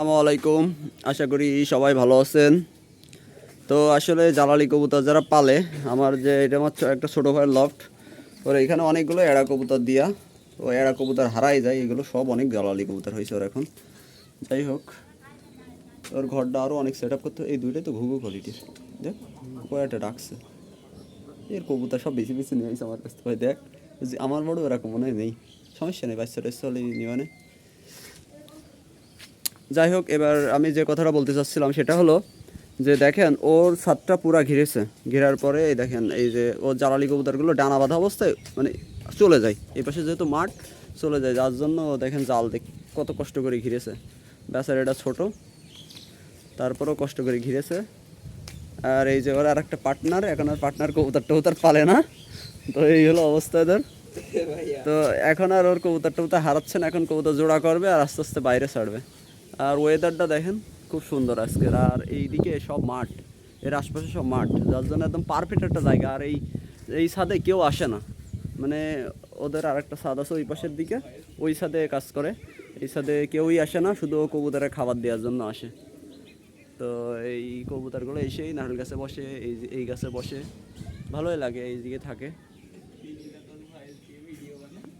আসসালামু আলাইকুম। আশা করি সবাই ভালো আছেন। তো আসলে জালালি কবুতর যারা পালে, আমার যে এটা আমার একটা ছোটো ভাইয়ের লফট, ওর এখানে অনেকগুলো এড়া কবুতর দিয়া, ও এড়া কবুতর হারাই যায়, এগুলো সব অনেক জালালি কবুতর হয়েছে ওর এখন। যাই হোক, ওর ঘরটা আরও অনেক সেট আপ করতে। এই দুইটাই তো ঘুঘু কোয়ালিটির, দেখ কয়টা ডাকছে। এর কবুতর সব বেশি বেশি নিয়ে আসছে আমার কাছ থেকে। ভাই দেখ, যে আমার বড় এরকম মনে হয় নেই, সমস্যা নেই, বাচ্চা টাচ্চা হলে নিবানে। যাই হোক, এবার আমি যে কথাটা বলতে চাচ্ছিলাম সেটা হলো যে দেখেন ওর ছাদটা পুরা ঘিরেছে। ঘেরার পরে এই দেখেন, এই যে ওর জ্বালালি কবুতরগুলো ডানা বাঁধা অবস্থায় মানে চলে যায়, এই পাশে যেহেতু মাঠ চলে যায়, যার জন্য দেখেন জাল দেখ কত কষ্ট করে ঘিরেছে। বেচার এটা ছোটো, তারপরেও কষ্ট করে ঘিরেছে। আর এই যে ওর আর একটা পার্টনার, এখন আর পার্টনার কবুতর টবুতর পালে না। তো এই হলো অবস্থা এদের। তো এখন আর ওর কবুতর টবুতর হারাচ্ছে না, এখন কবুতর জোড়া করবে আর আস্তে আস্তে বাইরে ছাড়বে। আর ওয়েদারটা দেখেন খুব সুন্দর আজকের, আর এইদিকে সব মাঠ, এর আশপাশে সব মাঠ, যার জন্য একদম পারফেক্ট একটা জায়গা। আর এই ছাদে কেউ আসে না, মানে ওদের আর একটা ছাদ আছে ওই পাশের দিকে, ওই ছাদে কাজ করে। এই ছাদে কেউই আসে না, শুধু কবুতরের খাবার দেওয়ার জন্য আসে। তো এই কবুতরগুলো এসেই নারকেল গাছে বসে, এই গাছে বসে, ভালোই লাগে, এই দিকে থাকে।